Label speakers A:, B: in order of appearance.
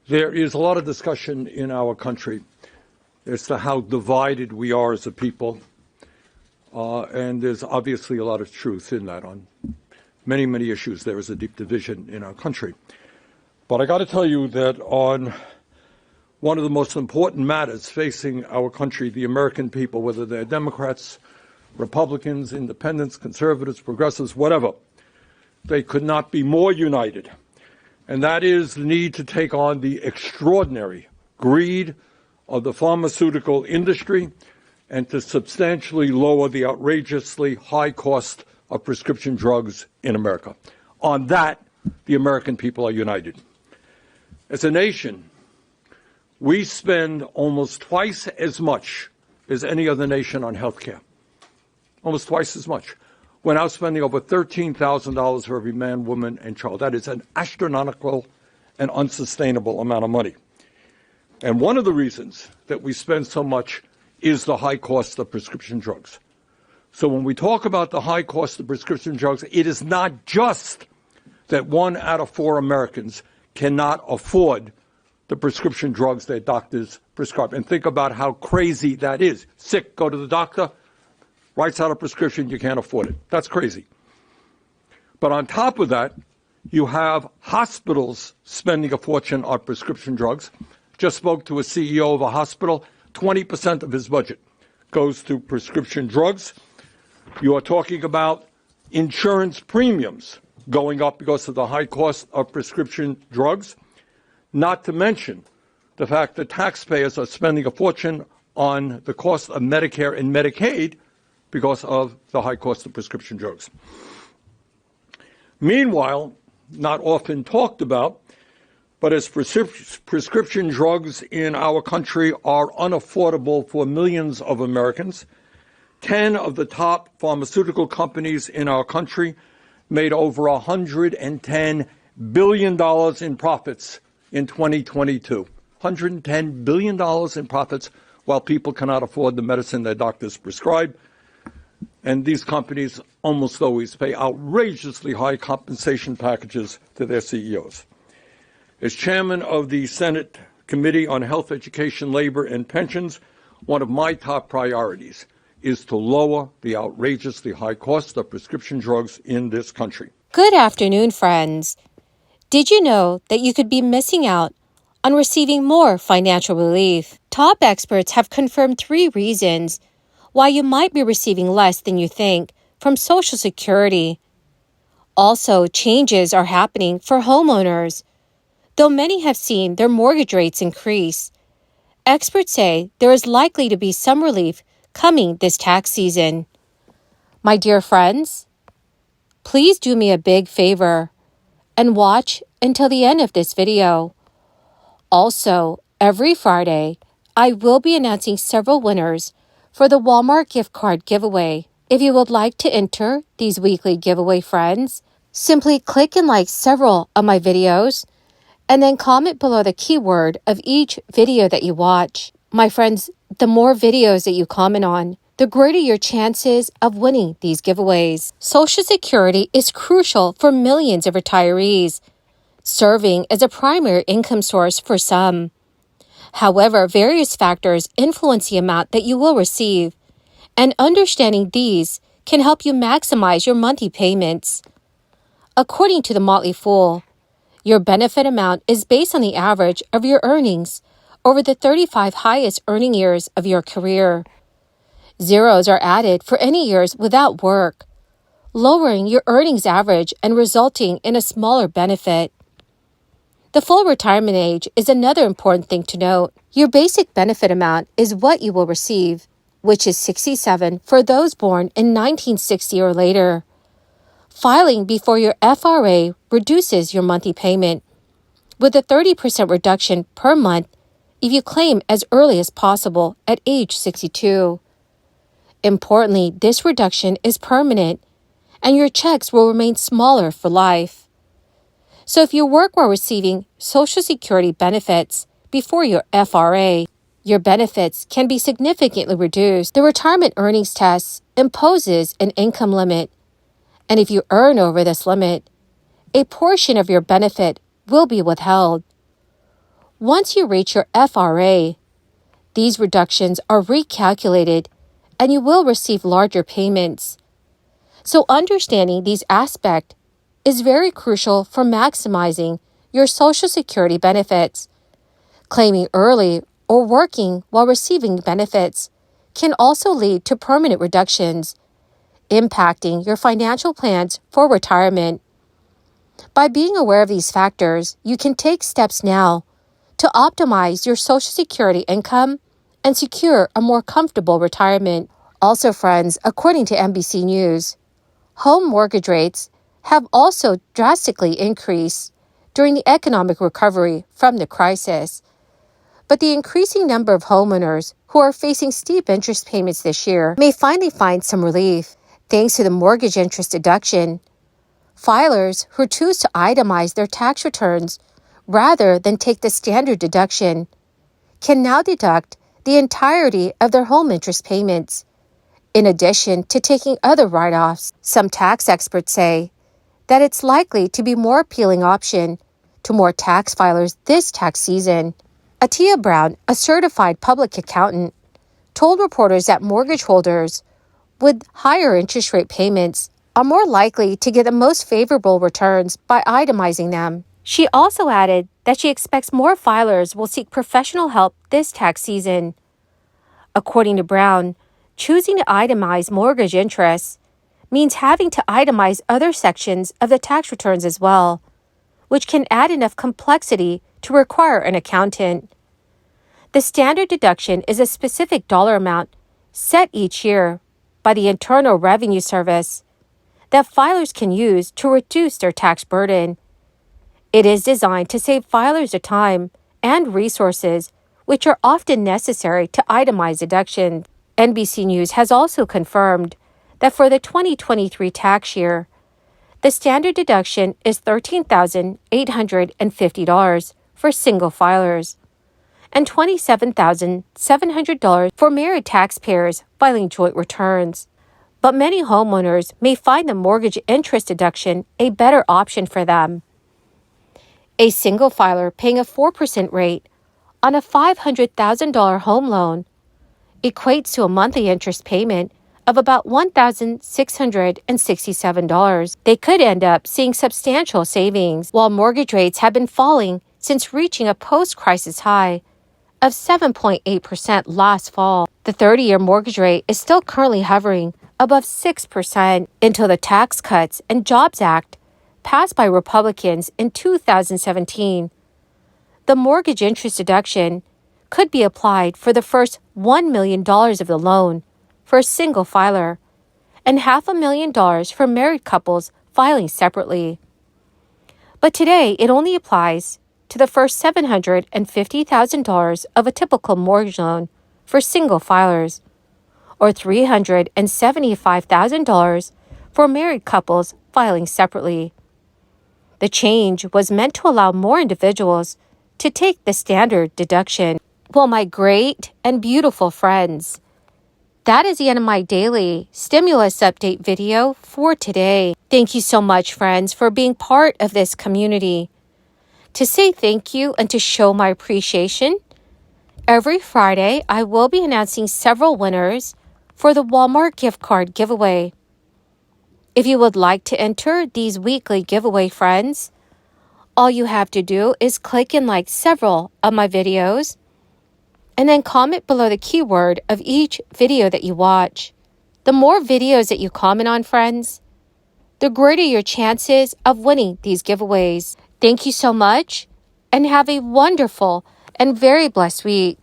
A: There is a lot of discussion in our country as to how divided we are as a people, and there's obviously a lot of truth in that. On many, many issues, there is a deep division in our country. But I got to tell you that on one of the most important matters facing our country, the American people, whether they're Democrats, Republicans, independents, conservatives, progressives, whatever, they could not be more united. And that is the need to take on the extraordinary greed of the pharmaceutical industry and to substantially lower the outrageously high cost of prescription drugs in America. On that, the American people are united. As a nation, we spend almost twice as much as any other nation on health care. Almost twice as much. We're now spending over $13,000 for every man, woman, and child. That is an astronomical and unsustainable amount of money. And one of the reasons that we spend so much is the high cost of prescription drugs. So when we talk about the high cost of prescription drugs, it is not just that 1 out of 4 Americans cannot afford the prescription drugs their doctors prescribe. And think about how crazy that is. Sick, go to the doctor, writes out a prescription, you can't afford it. That's crazy. But on top of that, you have hospitals spending a fortune on prescription drugs. Just spoke to a CEO of a hospital. 20% of his budget goes to prescription drugs. You are talking about insurance premiums going up because of the high cost of prescription drugs, not to mention the fact that taxpayers are spending a fortune on the cost of Medicare and Medicaid because of the high cost of prescription drugs. Meanwhile, not often talked about, but as prescription drugs in our country are unaffordable for millions of Americans, 10 of the top pharmaceutical companies in our country made over $110 billion in profits in 2022. $110 billion in profits while people cannot afford the medicine their doctors prescribe. And these companies almost always pay outrageously high compensation packages to their CEOs. As chairman of the Senate Committee on Health, Education, Labor, and Pensions, one of my top priorities is to lower the outrageously high cost of prescription drugs in this country.
B: Good afternoon, friends. Did you know that you could be missing out on receiving more financial relief? Top experts have confirmed 3 reasons why you might be receiving less than you think from Social Security. Also, changes are happening for homeowners. Though many have seen their mortgage rates increase, experts say there is likely to be some relief coming this tax season. My dear friends, please do me a big favor and watch until the end of this video. Also, every Friday, I will be announcing several winners for the Walmart gift card giveaway. If you would like to enter these weekly giveaway, friends, simply click and like several of my videos and then comment below the keyword of each video that you watch. My friends, the more videos that you comment on, the greater your chances of winning these giveaways. Social Security is crucial for millions of retirees, serving as a primary income source for some. However, various factors influence the amount that you will receive, and understanding these can help you maximize your monthly payments. According to the Motley Fool, your benefit amount is based on the average of your earnings over the 35 highest earning years of your career. Zeros are added for any years without work, lowering your earnings average and resulting in a smaller benefit. The full retirement age is another important thing to note. Your basic benefit amount is what you will receive, which is 67 for those born in 1960 or later. Filing before your FRA reduces your monthly payment, with a 30% reduction per month if you claim as early as possible at age 62. Importantly, this reduction is permanent, and your checks will remain smaller for life. So if you work while receiving Social Security benefits before your FRA, your benefits can be significantly reduced. The Retirement Earnings Test imposes an income limit, and if you earn over this limit, a portion of your benefit will be withheld. Once you reach your FRA, these reductions are recalculated and you will receive larger payments. So understanding these aspects is very crucial for maximizing your Social Security benefits. Claiming early or working while receiving benefits can also lead to permanent reductions, impacting your financial plans for retirement. By being aware of these factors, you can take steps now to optimize your Social Security income and secure a more comfortable retirement. Also, friends, according to NBC News, home mortgage rates have also drastically increased during the economic recovery from the crisis. But the increasing number of homeowners who are facing steep interest payments this year may finally find some relief thanks to the mortgage interest deduction. Filers who choose to itemize their tax returns rather than take the standard deduction can now deduct the entirety of their home interest payments, in addition to taking other write-offs. Some tax experts say that it's likely to be a more appealing option to more tax filers this tax season. Atia Brown, a certified public accountant, told reporters that mortgage holders with higher interest rate payments are more likely to get the most favorable returns by itemizing them. She also added that she expects more filers will seek professional help this tax season. According to Brown, choosing to itemize mortgage interest means having to itemize other sections of the tax returns as well, which can add enough complexity to require an accountant. The standard deduction is a specific dollar amount set each year by the Internal Revenue Service that filers can use to reduce their tax burden. It is designed to save filers the time and resources which are often necessary to itemize deductions. NBC News has also confirmed that for the 2023 tax year, the standard deduction is $13,850 for single filers and $27,700 for married taxpayers filing joint returns. But many homeowners may find the mortgage interest deduction a better option for them. A single filer paying a 4% rate on a $500,000 home loan equates to a monthly interest payment of about $1,667. They could end up seeing substantial savings, while mortgage rates have been falling since reaching a post-crisis high of 7.8% last fall. The 30-year mortgage rate is still currently hovering above 6% until the Tax Cuts and Jobs Act passed by Republicans in 2017. The mortgage interest deduction could be applied for the first $1 million of the loan for a single filer and $500,000 for married couples filing separately. But today, it only applies to the first $750,000 of a typical mortgage loan for single filers, or $375,000 for married couples filing separately. The change was meant to allow more individuals to take the standard deduction. Well, my great and beautiful friends, that is the end of my daily stimulus update video for today. Thank you so much, friends, for being part of this community. To say thank you and to show my appreciation, every Friday I will be announcing several winners for the Walmart gift card giveaway. If you would like to enter these weekly giveaway, friends, all you have to do is click and like several of my videos and then comment below the keyword of each video that you watch. The more videos that you comment on, friends, the greater your chances of winning these giveaways. Thank you so much and have a wonderful and very blessed week.